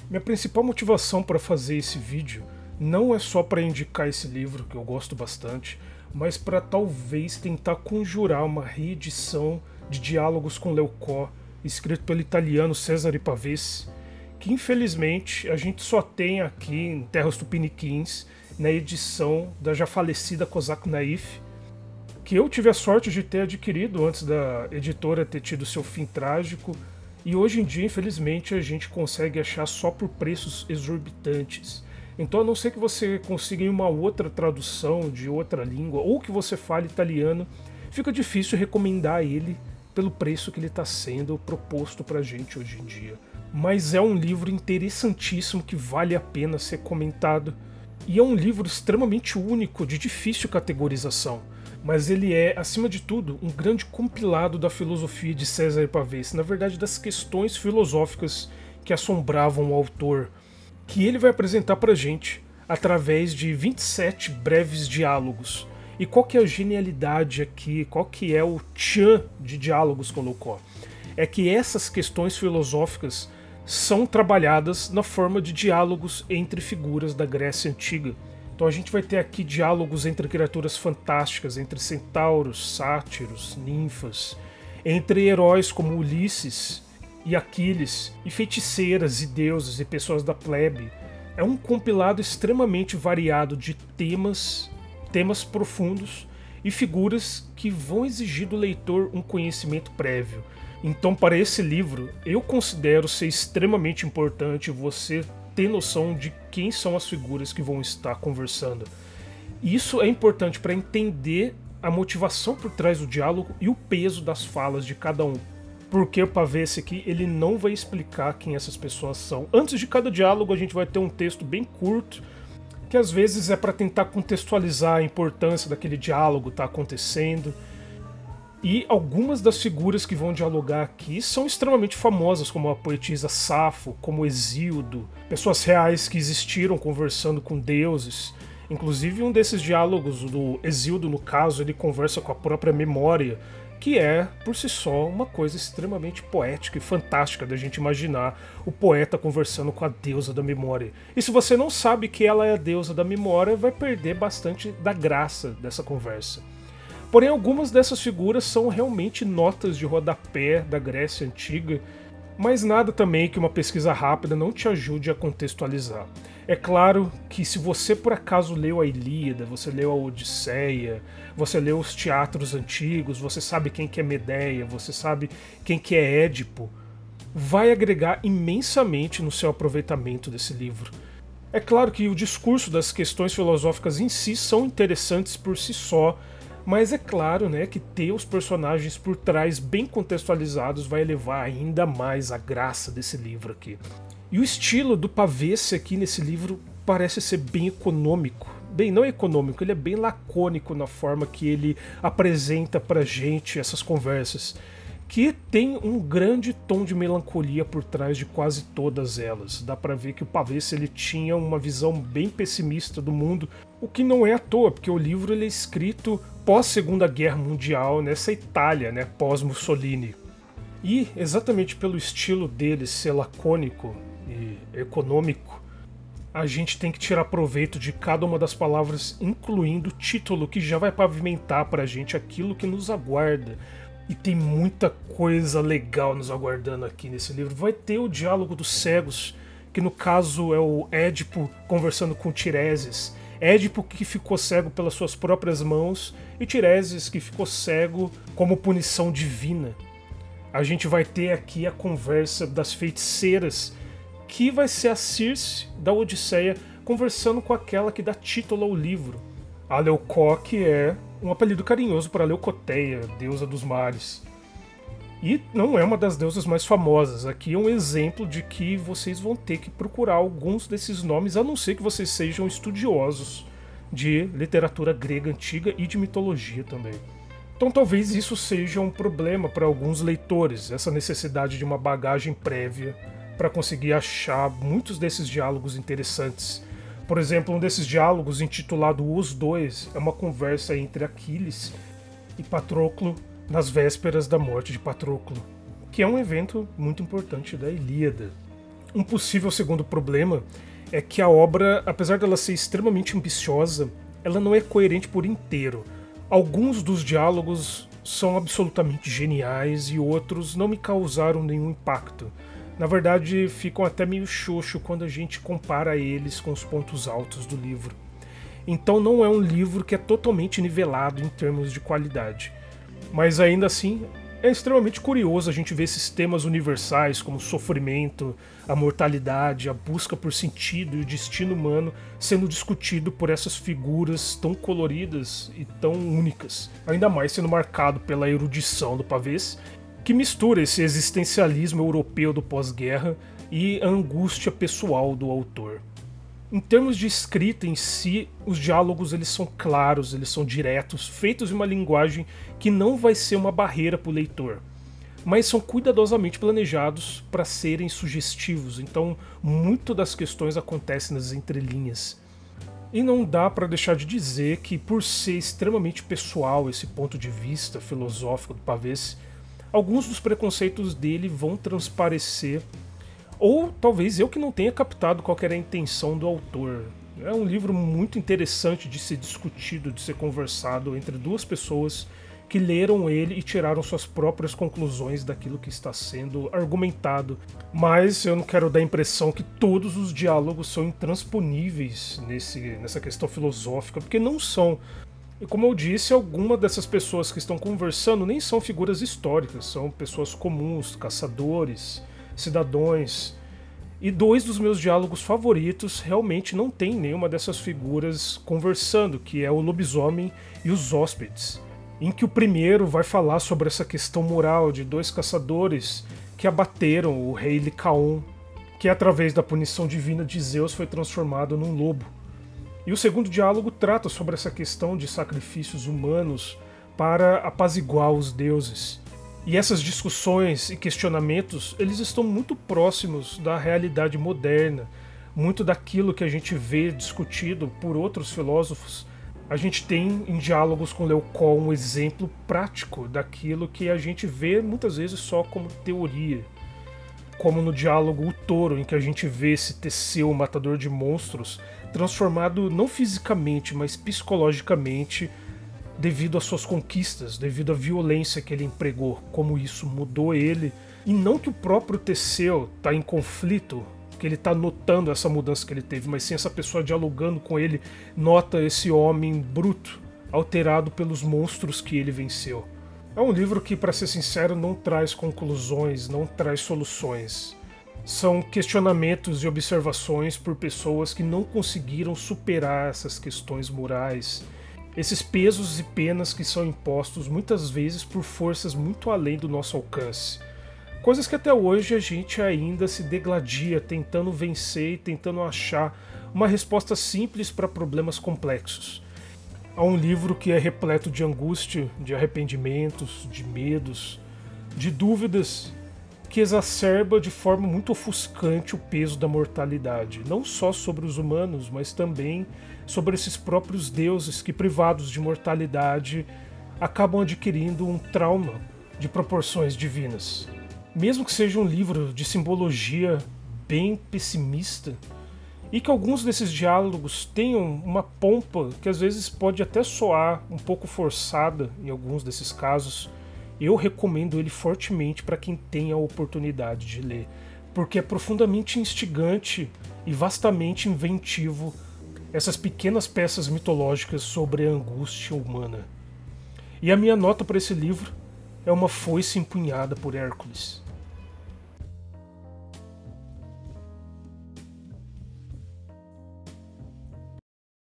Minha principal motivação para fazer esse vídeo não é só para indicar esse livro, que eu gosto bastante, mas para talvez tentar conjurar uma reedição de Diálogos com Leucó, escrito pelo italiano Cesare Pavese, que infelizmente a gente só tem aqui em terras tupiniquins, na edição da já falecida Cosaco Naif, que eu tive a sorte de ter adquirido antes da editora ter tido seu fim trágico, e hoje em dia, infelizmente, a gente consegue achar só por preços exorbitantes. Então, a não ser que você consiga em uma outra tradução de outra língua, ou que você fale italiano, fica difícil recomendar ele pelo preço que ele está sendo proposto pra gente hoje em dia. Mas é um livro interessantíssimo que vale a pena ser comentado, e é um livro extremamente único, de difícil categorização. Mas ele é, acima de tudo, um grande compilado da filosofia de Cesare Pavese, na verdade das questões filosóficas que assombravam o autor, que ele vai apresentar pra gente através de 27 breves diálogos. E qual que é a genialidade aqui, qual que é o tchan de Diálogos com Leucó? É que essas questões filosóficas são trabalhadas na forma de diálogos entre figuras da Grécia Antiga. Então a gente vai ter aqui diálogos entre criaturas fantásticas, entre centauros, sátiros, ninfas, entre heróis como Ulisses e Aquiles, e feiticeiras e deuses e pessoas da plebe. É um compilado extremamente variado de temas profundos e figuras que vão exigir do leitor um conhecimento prévio. Então, para esse livro, eu considero ser extremamente importante você ter noção de quem são as figuras que vão estar conversando. Isso é importante para entender a motivação por trás do diálogo e o peso das falas de cada um. Porque o Pavese aqui, ele não vai explicar quem essas pessoas são. Antes de cada diálogo a gente vai ter um texto bem curto, que às vezes é para tentar contextualizar a importância daquele diálogo tá acontecendo. E algumas das figuras que vão dialogar aqui são extremamente famosas, como a poetisa Safo, como Hesíodo, pessoas reais que existiram conversando com deuses. Inclusive um desses diálogos, do Hesíodo no caso, ele conversa com a própria memória, que é, por si só, uma coisa extremamente poética e fantástica da gente imaginar o poeta conversando com a deusa da memória. E se você não sabe que ela é a deusa da memória, vai perder bastante da graça dessa conversa. Porém, algumas dessas figuras são realmente notas de rodapé da Grécia Antiga, mas nada também que uma pesquisa rápida não te ajude a contextualizar. É claro que se você por acaso leu a Ilíada, você leu a Odisseia, você leu os teatros antigos, você sabe quem que é Medeia, você sabe quem que é Édipo, vai agregar imensamente no seu aproveitamento desse livro. É claro que o discurso das questões filosóficas em si são interessantes por si só, mas é claro, né, que ter os personagens por trás bem contextualizados vai elevar ainda mais a graça desse livro aqui. E o estilo do Pavese aqui nesse livro parece ser bem econômico. Bem, não econômico, ele é bem lacônico na forma que ele apresenta pra gente essas conversas, que tem um grande tom de melancolia por trás de quase todas elas. Dá pra ver que o Pavese ele tinha uma visão bem pessimista do mundo, o que não é à toa, porque o livro ele é escrito pós-Segunda Guerra Mundial, nessa Itália, né, pós-Mussolini. E, exatamente pelo estilo dele ser lacônico e econômico, a gente tem que tirar proveito de cada uma das palavras, incluindo o título, que já vai pavimentar pra gente aquilo que nos aguarda. E tem muita coisa legal nos aguardando aqui nesse livro. Vai ter o diálogo dos cegos, que no caso é o Édipo conversando com Tireses. Édipo que ficou cego pelas suas próprias mãos e Tireses que ficou cego como punição divina. A gente vai ter aqui a conversa das feiticeiras, que vai ser a Circe da Odisseia conversando com aquela que dá título ao livro, a Leucó, que é um apelido carinhoso para Leucoteia, deusa dos mares. E não é uma das deusas mais famosas. Aqui é um exemplo de que vocês vão ter que procurar alguns desses nomes, a não ser que vocês sejam estudiosos de literatura grega antiga e de mitologia também. Então talvez isso seja um problema para alguns leitores, essa necessidade de uma bagagem prévia para conseguir achar muitos desses diálogos interessantes. Por exemplo, um desses diálogos, intitulado Os Dois, é uma conversa entre Aquiles e Patroclo nas vésperas da morte de Patroclo, que é um evento muito importante da Ilíada. Um possível segundo problema é que a obra, apesar dela ser extremamente ambiciosa, ela não é coerente por inteiro. Alguns dos diálogos são absolutamente geniais e outros não me causaram nenhum impacto. Na verdade, ficam até meio xoxo quando a gente compara eles com os pontos altos do livro. Então não é um livro que é totalmente nivelado em termos de qualidade. Mas ainda assim, é extremamente curioso a gente ver esses temas universais como o sofrimento, a mortalidade, a busca por sentido e o destino humano sendo discutido por essas figuras tão coloridas e tão únicas. Ainda mais sendo marcado pela erudição do Pavese, que mistura esse existencialismo europeu do pós-guerra e a angústia pessoal do autor. Em termos de escrita em si, os diálogos eles são claros, eles são diretos, feitos em uma linguagem que não vai ser uma barreira para o leitor, mas são cuidadosamente planejados para serem sugestivos, então muito das questões acontecem nas entrelinhas. E não dá para deixar de dizer que, por ser extremamente pessoal esse ponto de vista filosófico do Pavese, alguns dos preconceitos dele vão transparecer, ou talvez eu que não tenha captado qual era a intenção do autor. É um livro muito interessante de ser discutido, de ser conversado entre duas pessoas que leram ele e tiraram suas próprias conclusões daquilo que está sendo argumentado. Mas eu não quero dar a impressão que todos os diálogos são intransponíveis nessa questão filosófica, porque não são. E como eu disse, algumas dessas pessoas que estão conversando nem são figuras históricas, são pessoas comuns, caçadores, cidadãos. E dois dos meus diálogos favoritos realmente não tem nenhuma dessas figuras conversando, que é o lobisomem e os hóspedes, em que o primeiro vai falar sobre essa questão moral de dois caçadores que abateram o rei Licaon, que através da punição divina de Zeus foi transformado num lobo. E o segundo diálogo trata sobre essa questão de sacrifícios humanos para apaziguar os deuses. E essas discussões e questionamentos, eles estão muito próximos da realidade moderna, muito daquilo que a gente vê discutido por outros filósofos. A gente tem em diálogos com Leucon um exemplo prático daquilo que a gente vê muitas vezes só como teoria. Como no diálogo O Touro, em que a gente vê esse Teseu, o matador de monstros, transformado não fisicamente, mas psicologicamente, devido às suas conquistas, devido à violência que ele empregou, como isso mudou ele. E não que o próprio Teseu está em conflito, que ele está notando essa mudança que ele teve, mas sim essa pessoa dialogando com ele nota esse homem bruto, alterado pelos monstros que ele venceu. É um livro que, para ser sincero, não traz conclusões, não traz soluções. São questionamentos e observações por pessoas que não conseguiram superar essas questões morais, esses pesos e penas que são impostos muitas vezes por forças muito além do nosso alcance. Coisas que até hoje a gente ainda se degladia tentando vencer e tentando achar uma resposta simples para problemas complexos. Há um livro que é repleto de angústia, de arrependimentos, de medos, de dúvidas, que exacerba de forma muito ofuscante o peso da mortalidade, não só sobre os humanos, mas também sobre esses próprios deuses que, privados de mortalidade, acabam adquirindo um trauma de proporções divinas. Mesmo que seja um livro de simbologia bem pessimista, e que alguns desses diálogos tenham uma pompa que às vezes pode até soar um pouco forçada em alguns desses casos, eu recomendo ele fortemente para quem tem a oportunidade de ler, porque é profundamente instigante e vastamente inventivo essas pequenas peças mitológicas sobre a angústia humana. E a minha nota para esse livro é uma foice empunhada por Hércules.